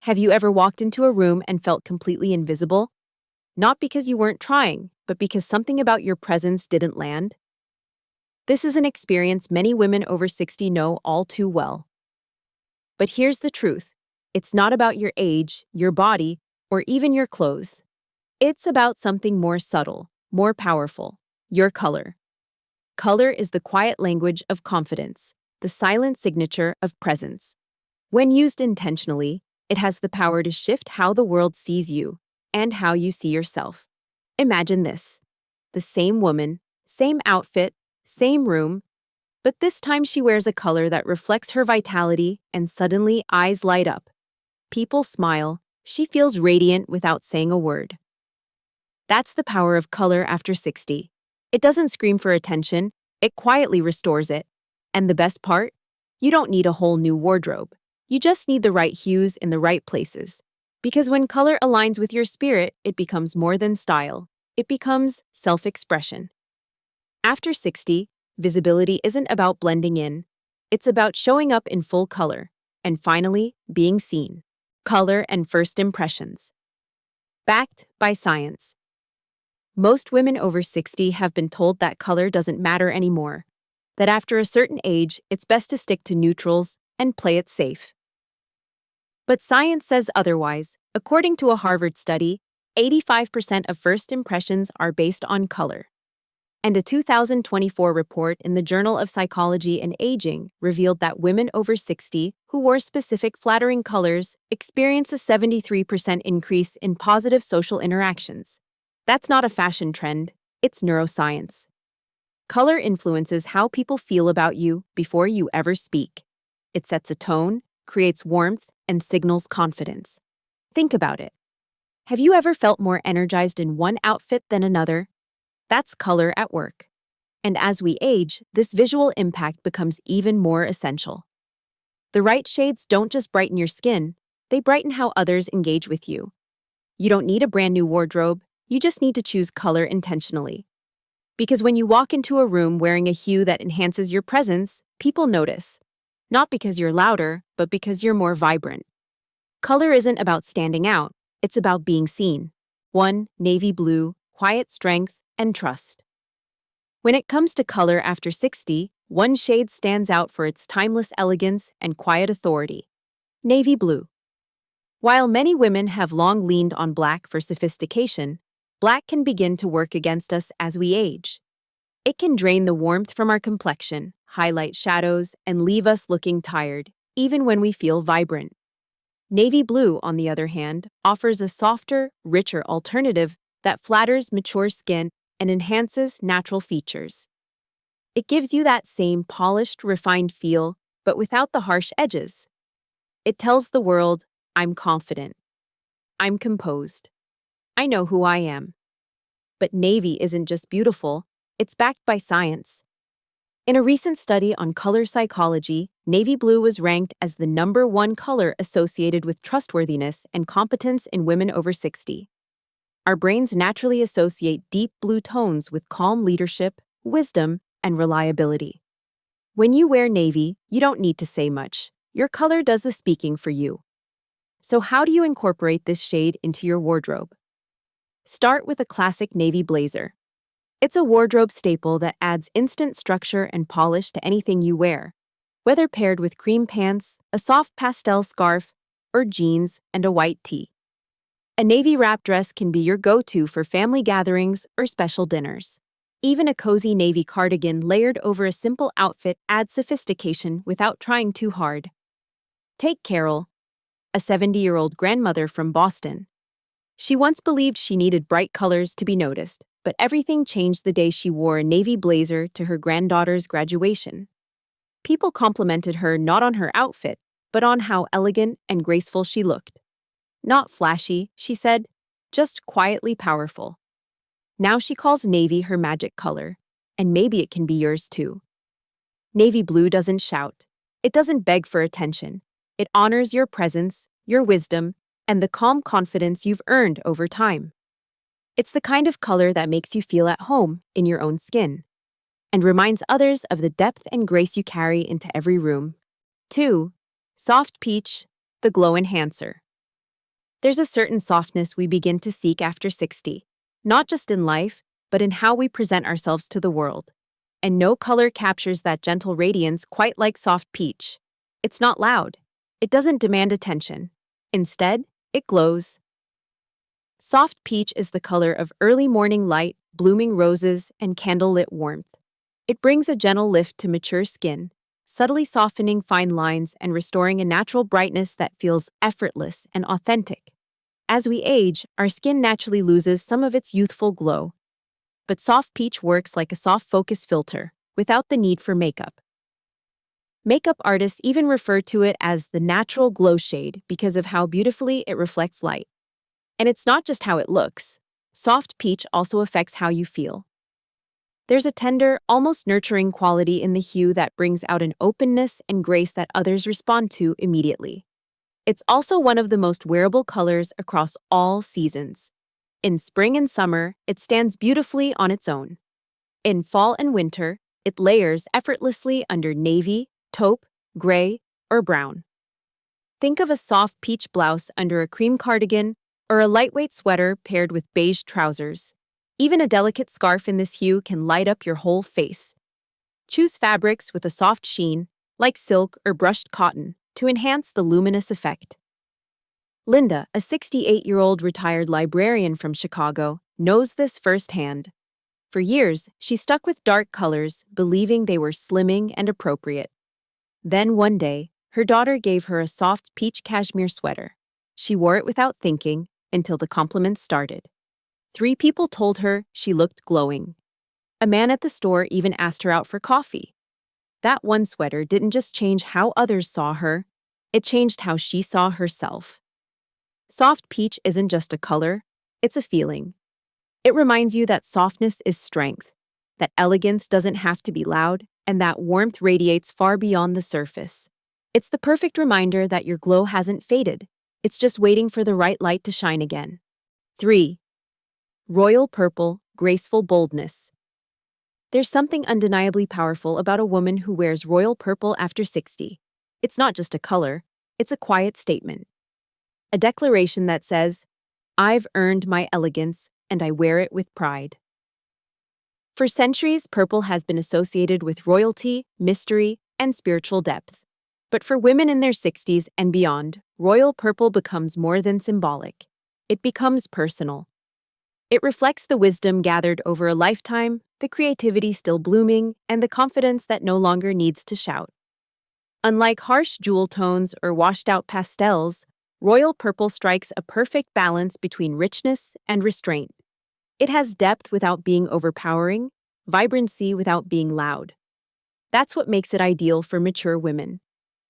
Have you ever walked into a room and felt completely invisible? Not because you weren't trying, but because something about your presence didn't land? This is an experience many women over 60 know all too well. But here's the truth. It's not about your age, your body, or even your clothes. It's about something more subtle, more powerful: your color. Color is the quiet language of confidence, the silent signature of presence. When used intentionally, it has the power to shift how the world sees you and how you see yourself. Imagine this: the same woman, same outfit, same room, but this time she wears a color that reflects her vitality, and suddenly eyes light up. People smile. She feels radiant without saying a word. That's the power of color after 60. It doesn't scream for attention, it quietly restores it. And the best part? You don't need a whole new wardrobe. You just need the right hues in the right places. Because when color aligns with your spirit, it becomes more than style. It becomes self-expression. After 60, visibility isn't about blending in. It's about showing up in full color. And finally, being seen. Color and first impressions. Backed by science. Most women over 60 have been told that color doesn't matter anymore. That after a certain age, it's best to stick to neutrals and play it safe. But science says otherwise. According to a Harvard study, 85% of first impressions are based on color. And a 2024 report in the Journal of Psychology and Aging revealed that women over 60 who wore specific flattering colors experience a 73% increase in positive social interactions. That's not a fashion trend, it's neuroscience. Color influences how people feel about you before you ever speak. It sets a tone, creates warmth, and signals confidence. Think about it. Have you ever felt more energized in one outfit than another? That's color at work. And as we age, this visual impact becomes even more essential. The right shades don't just brighten your skin, they brighten how others engage with you. You don't need a brand new wardrobe, you just need to choose color intentionally. Because when you walk into a room wearing a hue that enhances your presence, people notice. Not because you're louder, but because you're more vibrant. Color isn't about standing out, it's about being seen. One, navy blue, quiet strength, and trust. When it comes to color after 60, one shade stands out for its timeless elegance and quiet authority: navy blue. While many women have long leaned on black for sophistication, black can begin to work against us as we age. It can drain the warmth from our complexion, highlight shadows, and leave us looking tired, even when we feel vibrant. Navy blue, on the other hand, offers a softer, richer alternative that flatters mature skin and enhances natural features. It gives you that same polished, refined feel, but without the harsh edges. It tells the world, I'm confident. I'm composed. I know who I am. But navy isn't just beautiful, it's backed by science. In a recent study on color psychology, navy blue was ranked as the #1 color associated with trustworthiness and competence in women over 60. Our brains naturally associate deep blue tones with calm leadership, wisdom, and reliability. When you wear navy, you don't need to say much. Your color does the speaking for you. So how do you incorporate this shade into your wardrobe? Start with a classic navy blazer. It's a wardrobe staple that adds instant structure and polish to anything you wear, whether paired with cream pants, a soft pastel scarf, or jeans and a white tee. A navy wrap dress can be your go-to for family gatherings or special dinners. Even a cozy navy cardigan layered over a simple outfit adds sophistication without trying too hard. Take Carol, a 70-year-old grandmother from Boston. She once believed she needed bright colors to be noticed, but everything changed the day she wore a navy blazer to her granddaughter's graduation. People complimented her not on her outfit, but on how elegant and graceful she looked. Not flashy, she said, just quietly powerful. Now she calls navy her magic color, and maybe it can be yours too. Navy blue doesn't shout. It doesn't beg for attention. It honors your presence, your wisdom, and the calm confidence you've earned over time. It's the kind of color that makes you feel at home in your own skin, and reminds others of the depth and grace you carry into every room. 2. Soft peach, the glow enhancer. There's a certain softness we begin to seek after 60, not just in life, but in how we present ourselves to the world. And no color captures that gentle radiance quite like soft peach. It's not loud. It doesn't demand attention. Instead, it glows. Soft peach is the color of early morning light, blooming roses, and candlelit warmth. It brings a gentle lift to mature skin, subtly softening fine lines and restoring a natural brightness that feels effortless and authentic. As we age, our skin naturally loses some of its youthful glow. But soft peach works like a soft focus filter, without the need for makeup. Makeup artists even refer to it as the natural glow shade because of how beautifully it reflects light. And it's not just how it looks. Soft peach also affects how you feel. There's a tender, almost nurturing quality in the hue that brings out an openness and grace that others respond to immediately. It's also one of the most wearable colors across all seasons. In spring and summer, it stands beautifully on its own. In fall and winter, it layers effortlessly under navy, taupe, gray, or brown. Think of a soft peach blouse under a cream cardigan or a lightweight sweater paired with beige trousers. Even a delicate scarf in this hue can light up your whole face. Choose fabrics with a soft sheen, like silk or brushed cotton, to enhance the luminous effect. Linda, a 68-year-old retired librarian from Chicago, knows this firsthand. For years, she stuck with dark colors, believing they were slimming and appropriate. Then one day, her daughter gave her a soft peach cashmere sweater. She wore it without thinking until the compliments started. 3 people told her she looked glowing. A man at the store even asked her out for coffee. That one sweater didn't just change how others saw her, it changed how she saw herself. Soft peach isn't just a color, it's a feeling. It reminds you that softness is strength, that elegance doesn't have to be loud, and that warmth radiates far beyond the surface. It's the perfect reminder that your glow hasn't faded. It's just waiting for the right light to shine again. 3. Royal Purple, Graceful Boldness. There's something undeniably powerful about a woman who wears royal purple after 60. It's not just a color, it's a quiet statement. A declaration that says, "I've earned my elegance, and I wear it with pride." For centuries, purple has been associated with royalty, mystery, and spiritual depth. But for women in their 60s and beyond, royal purple becomes more than symbolic. It becomes personal. It reflects the wisdom gathered over a lifetime, the creativity still blooming, and the confidence that no longer needs to shout. Unlike harsh jewel tones or washed-out pastels, royal purple strikes a perfect balance between richness and restraint. It has depth without being overpowering, vibrancy without being loud. That's what makes it ideal for mature women.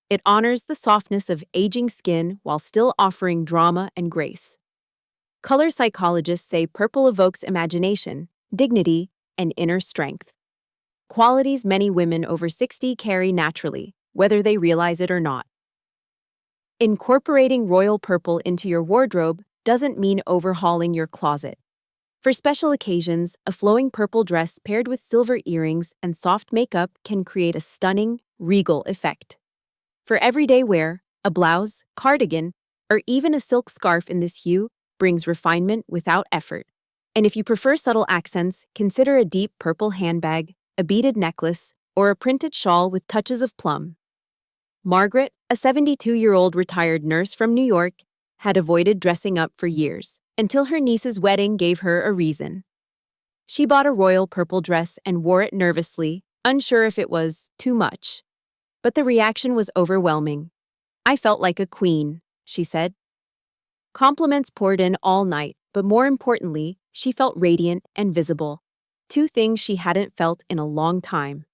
It honors the softness of aging skin while still offering drama and grace. Color psychologists say purple evokes imagination, dignity, and inner strength. Qualities many women over 60 carry naturally, whether they realize it or not. Incorporating royal purple into your wardrobe doesn't mean overhauling your closet. For special occasions, a flowing purple dress paired with silver earrings and soft makeup can create a stunning, regal effect. For everyday wear, a blouse, cardigan, or even a silk scarf in this hue brings refinement without effort. And if you prefer subtle accents, consider a deep purple handbag, a beaded necklace, or a printed shawl with touches of plum. Margaret, a 72-year-old retired nurse from New York, had avoided dressing up for years, until her niece's wedding gave her a reason. She bought a royal purple dress and wore it nervously, unsure if it was too much. But the reaction was overwhelming. "I felt like a queen," she said. Compliments poured in all night, but more importantly, she felt radiant and visible. 2 things she hadn't felt in a long time.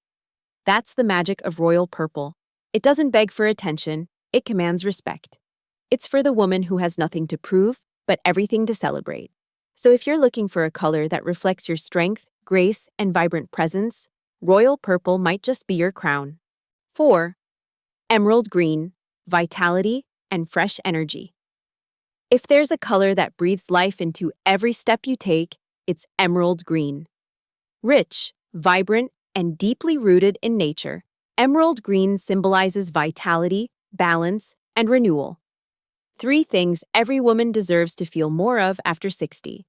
That's the magic of royal purple. It doesn't beg for attention, it commands respect. It's for the woman who has nothing to prove, but everything to celebrate. So if you're looking for a color that reflects your strength, grace, and vibrant presence, royal purple might just be your crown. 4. Emerald green, vitality, and fresh energy. If there's a color that breathes life into every step you take, it's emerald green. Rich, vibrant, and deeply rooted in nature, emerald green symbolizes vitality, balance, and renewal. 3 things every woman deserves to feel more of after 60.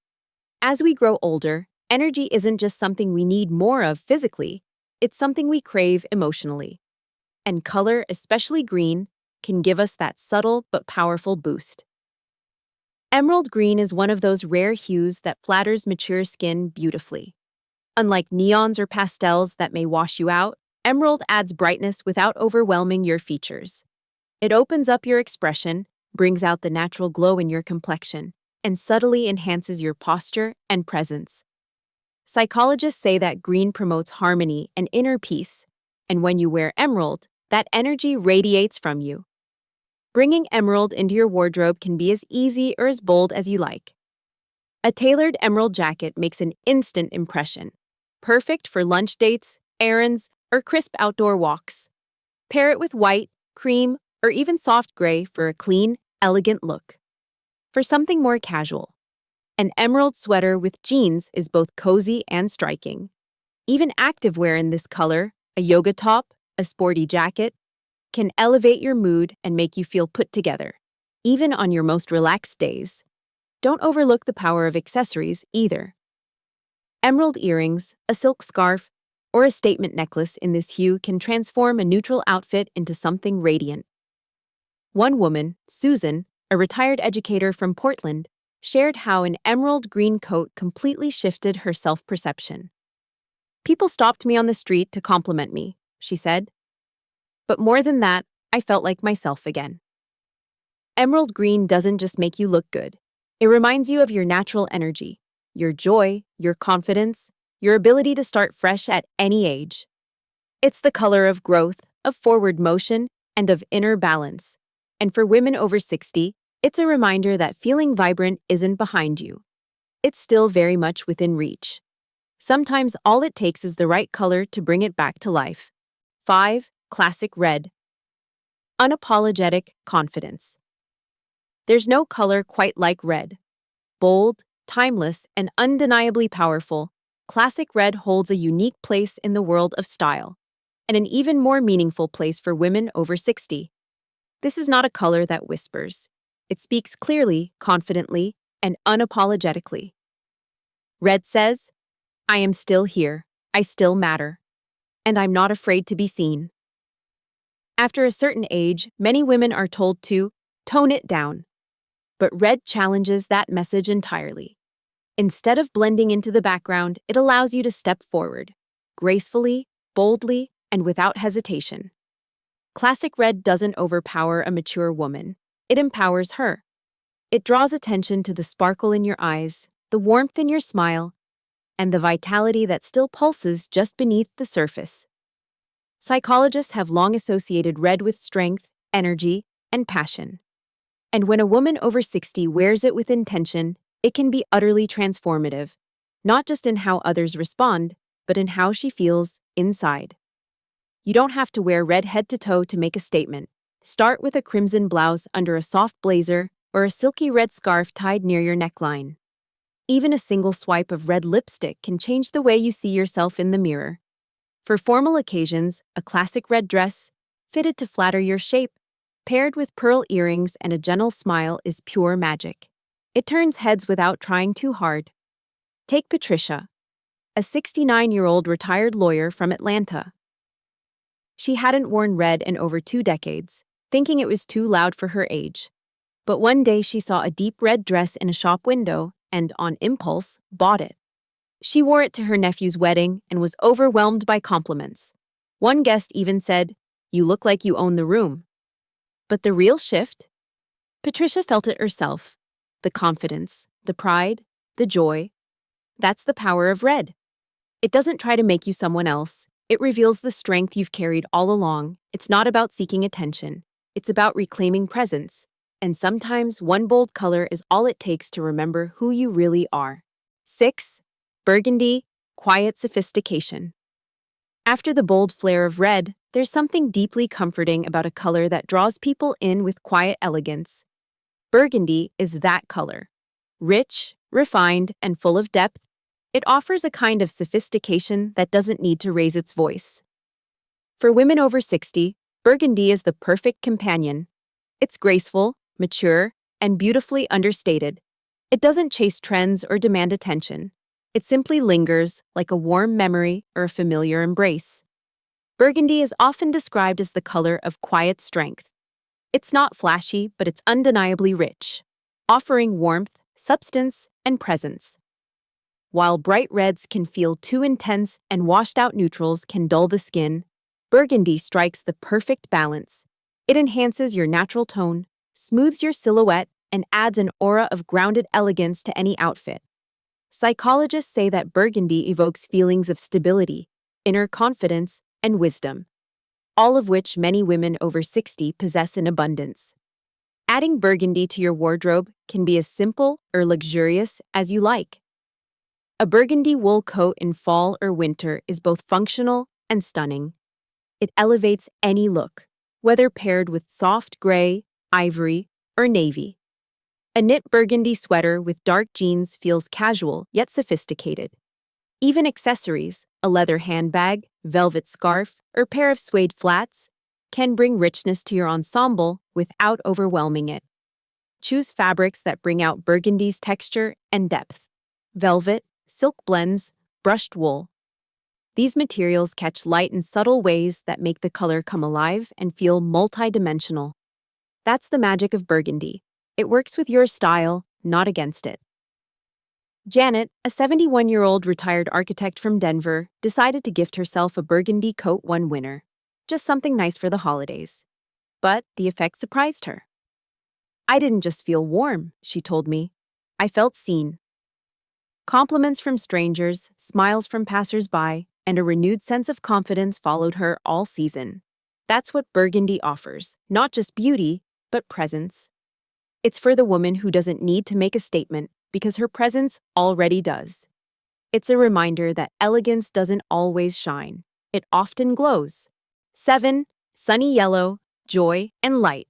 As we grow older, energy isn't just something we need more of physically, it's something we crave emotionally. And color, especially green, can give us that subtle but powerful boost. Emerald green is one of those rare hues that flatters mature skin beautifully. Unlike neons or pastels that may wash you out, emerald adds brightness without overwhelming your features. It opens up your expression, brings out the natural glow in your complexion, and subtly enhances your posture and presence. Psychologists say that green promotes harmony and inner peace, and when you wear emerald, that energy radiates from you. Bringing emerald into your wardrobe can be as easy or as bold as you like. A tailored emerald jacket makes an instant impression, perfect for lunch dates, errands, or crisp outdoor walks. Pair it with white, cream, or even soft gray for a clean, elegant look. For something more casual, an emerald sweater with jeans is both cozy and striking. Even activewear in this color, a yoga top, a sporty jacket, can elevate your mood and make you feel put together, even on your most relaxed days. Don't overlook the power of accessories either. Emerald earrings, a silk scarf, or a statement necklace in this hue can transform a neutral outfit into something radiant. One woman, Susan, a retired educator from Portland, shared how an emerald green coat completely shifted her self-perception. "People stopped me on the street to compliment me," she said. "But more than that, I felt like myself again." Emerald green doesn't just make you look good. It reminds you of your natural energy, your joy, your confidence, your ability to start fresh at any age. It's the color of growth, of forward motion, and of inner balance. And for women over 60, it's a reminder that feeling vibrant isn't behind you. It's still very much within reach. Sometimes all it takes is the right color to bring it back to life. 5. Classic red. Unapologetic confidence. There's no color quite like red. Bold, timeless, and undeniably powerful, classic red holds a unique place in the world of style, and an even more meaningful place for women over 60. This is not a color that whispers. It speaks clearly, confidently, and unapologetically. Red says, "I am still here, I still matter, and I'm not afraid to be seen." After a certain age, many women are told to tone it down. But red challenges that message entirely. Instead of blending into the background, it allows you to step forward, gracefully, boldly, and without hesitation. Classic red doesn't overpower a mature woman. It empowers her. It draws attention to the sparkle in your eyes, the warmth in your smile, and the vitality that still pulses just beneath the surface. Psychologists have long associated red with strength, energy, and passion. And when a woman over 60 wears it with intention, it can be utterly transformative, not just in how others respond, but in how she feels inside. You don't have to wear red head to toe to make a statement. Start with a crimson blouse under a soft blazer or a silky red scarf tied near your neckline. Even a single swipe of red lipstick can change the way you see yourself in the mirror. For formal occasions, a classic red dress, fitted to flatter your shape, paired with pearl earrings and a gentle smile, is pure magic. It turns heads without trying too hard. Take Patricia, a 69-year-old retired lawyer from Atlanta. She hadn't worn red in over 2 decades, thinking it was too loud for her age. But one day she saw a deep red dress in a shop window and, on impulse, bought it. She wore it to her nephew's wedding and was overwhelmed by compliments. One guest even said, "You look like you own the room." But the real shift? Patricia felt it herself. The confidence, the pride, the joy. That's the power of red. It doesn't try to make you someone else. It reveals the strength you've carried all along. It's not about seeking attention. It's about reclaiming presence. And sometimes one bold color is all it takes to remember who you really are. 6. Burgundy, quiet sophistication. After the bold flare of red, there's something deeply comforting about a color that draws people in with quiet elegance. Burgundy is that color. Rich, refined, and full of depth, it offers a kind of sophistication that doesn't need to raise its voice. For women over 60, Burgundy is the perfect companion. It's graceful, mature, and beautifully understated. It doesn't chase trends or demand attention. It simply lingers, like a warm memory or a familiar embrace. Burgundy is often described as the color of quiet strength. It's not flashy, but it's undeniably rich, offering warmth, substance, and presence. While bright reds can feel too intense and washed-out neutrals can dull the skin, Burgundy strikes the perfect balance. It enhances your natural tone, smooths your silhouette, and adds an aura of grounded elegance to any outfit. Psychologists say that Burgundy evokes feelings of stability, inner confidence, and wisdom, all of which many women over 60 possess in abundance. Adding Burgundy to your wardrobe can be as simple or luxurious as you like. A burgundy wool coat in fall or winter is both functional and stunning. It elevates any look, whether paired with soft gray, ivory, or navy. A knit burgundy sweater with dark jeans feels casual yet sophisticated. Even accessories, a leather handbag, velvet scarf, or pair of suede flats, can bring richness to your ensemble without overwhelming it. Choose fabrics that bring out burgundy's texture and depth. Velvet, silk blends, brushed wool. These materials catch light in subtle ways that make the color come alive and feel multidimensional. That's the magic of burgundy. It works with your style, not against it. Janet, a 71-year-old retired architect from Denver, decided to gift herself a burgundy coat one winter. Just something nice for the holidays. But the effect surprised her. "I didn't just feel warm," she told me. "I felt seen." Compliments from strangers, smiles from passers-by, and a renewed sense of confidence followed her all season. That's what Burgundy offers, not just beauty, but presence. It's for the woman who doesn't need to make a statement because her presence already does. It's a reminder that elegance doesn't always shine. It often glows. 7. Sunny yellow, joy, and light.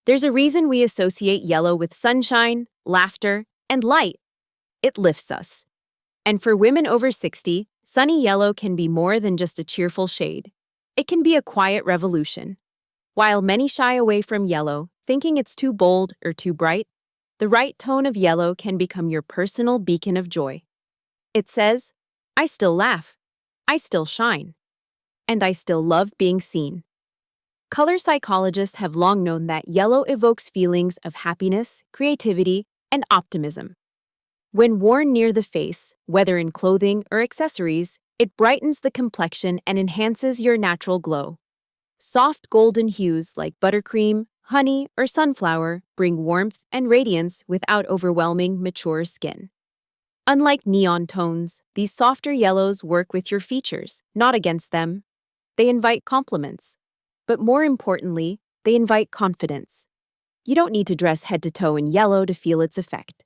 There's a reason we associate yellow with sunshine, laughter, and light. It lifts us. And for women over 60, sunny yellow can be more than just a cheerful shade. It can be a quiet revolution. While many shy away from yellow, thinking it's too bold or too bright, the right tone of yellow can become your personal beacon of joy. It says, "I still laugh, I still shine, and I still love being seen." Color psychologists have long known that yellow evokes feelings of happiness, creativity, and optimism. When worn near the face, whether in clothing or accessories, it brightens the complexion and enhances your natural glow. Soft golden hues like buttercream, honey, or sunflower bring warmth and radiance without overwhelming mature skin. Unlike neon tones, these softer yellows work with your features, not against them. They invite compliments. But more importantly, they invite confidence. You don't need to dress head to toe in yellow to feel its effect.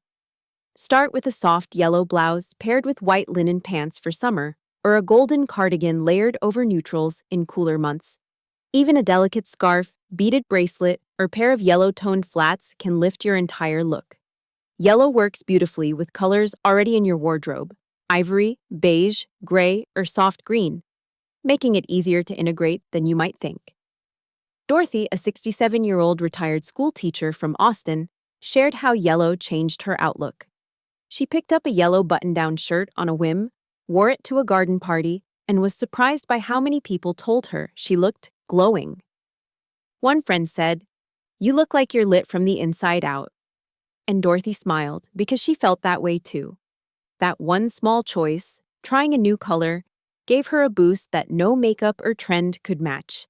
Start with a soft yellow blouse paired with white linen pants for summer, or a golden cardigan layered over neutrals in cooler months. Even a delicate scarf, beaded bracelet, or pair of yellow-toned flats can lift your entire look. Yellow works beautifully with colors already in your wardrobe: ivory, beige, gray, or soft green, making it easier to integrate than you might think. Dorothy, a 67-year-old retired school teacher from Austin, shared how yellow changed her outlook. She picked up a yellow button-down shirt on a whim, wore it to a garden party, and was surprised by how many people told her she looked glowing. One friend said, "You look like you're lit from the inside out." And Dorothy smiled because she felt that way too. That one small choice, trying a new color, gave her a boost that no makeup or trend could match.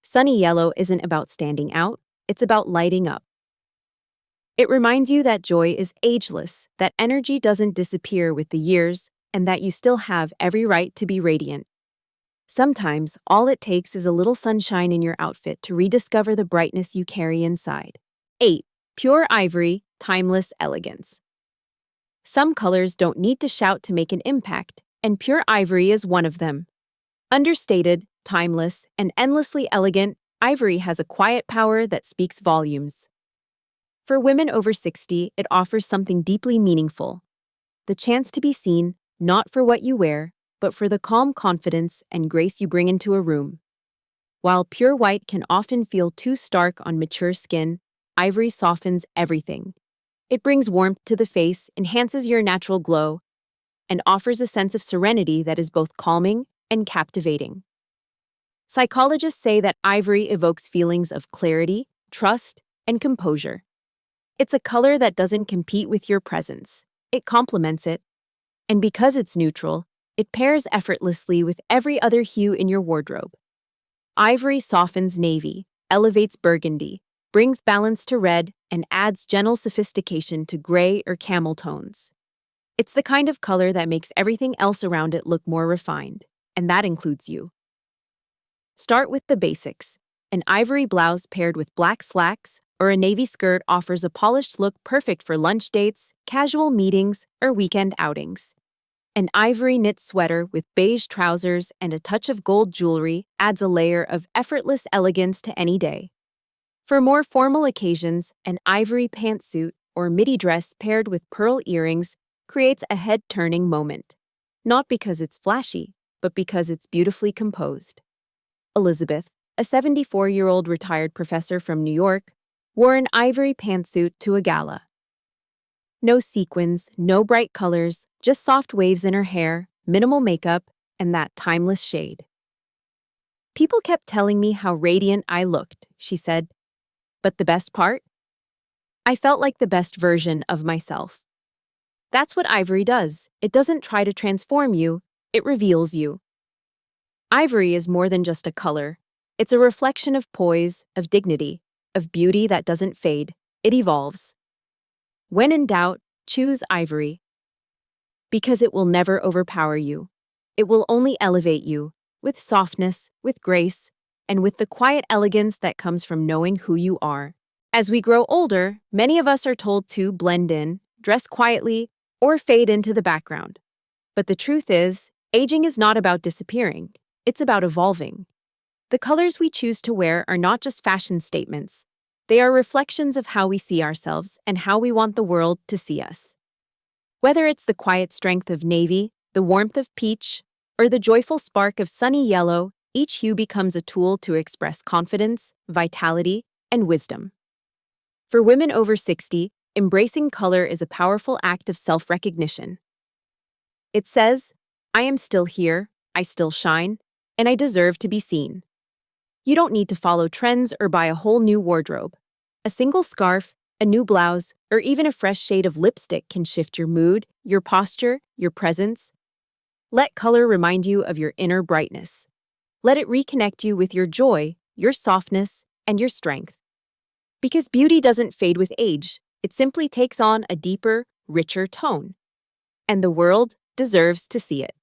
Sunny yellow isn't about standing out, it's about lighting up. It reminds you that joy is ageless, that energy doesn't disappear with the years, and that you still have every right to be radiant. Sometimes, all it takes is a little sunshine in your outfit to rediscover the brightness you carry inside. 8. Pure ivory, timeless elegance. Some colors don't need to shout to make an impact, and pure ivory is one of them. Understated, timeless, and endlessly elegant, ivory has a quiet power that speaks volumes. For women over 60, it offers something deeply meaningful: the chance to be seen, not for what you wear, but for the calm confidence and grace you bring into a room. While pure white can often feel too stark on mature skin, Ivory softens everything. It brings warmth to the face, enhances your natural glow, and offers a sense of serenity that is both calming and captivating. Psychologists say that ivory evokes feelings of clarity, trust, and composure. It's a color that doesn't compete with your presence. It complements it. And because it's neutral, it pairs effortlessly with every other hue in your wardrobe. Ivory softens navy, elevates burgundy, brings balance to red, and adds gentle sophistication to gray or camel tones. It's the kind of color that makes everything else around it look more refined, and that includes you. Start with the basics. An ivory blouse paired with black slacks or a navy skirt offers a polished look perfect for lunch dates, casual meetings, or weekend outings. An ivory knit sweater with beige trousers and a touch of gold jewelry adds a layer of effortless elegance to any day. For more formal occasions, an ivory pantsuit or midi dress paired with pearl earrings creates a head-turning moment. Not because it's flashy, but because it's beautifully composed. Elizabeth, a 74-year-old retired professor from New York, wore an ivory pantsuit to a gala. No sequins, no bright colors, just soft waves in her hair, minimal makeup, and that timeless shade. People kept telling me how radiant I looked, she said. But the best part? I felt like the best version of myself. That's what ivory does. It doesn't try to transform you, it reveals you. Ivory is more than just a color. It's a reflection of poise, of dignity, of beauty that doesn't fade. It evolves. When in doubt, choose ivory. Because it will never overpower you. It will only elevate you, with softness, with grace, and with the quiet elegance that comes from knowing who you are. As we grow older, many of us are told to blend in, dress quietly, or fade into the background. But the truth is, aging is not about disappearing. It's about evolving. The colors we choose to wear are not just fashion statements. They are reflections of how we see ourselves and how we want the world to see us. Whether it's the quiet strength of navy, the warmth of peach, or the joyful spark of sunny yellow, each hue becomes a tool to express confidence, vitality, and wisdom. For women over 60, embracing color is a powerful act of self-recognition. It says, I am still here, I still shine, and I deserve to be seen. You don't need to follow trends or buy a whole new wardrobe. A single scarf, a new blouse, or even a fresh shade of lipstick can shift your mood, your posture, your presence. Let color remind you of your inner brightness. Let it reconnect you with your joy, your softness, and your strength. Because beauty doesn't fade with age, it simply takes on a deeper, richer tone. And the world deserves to see it.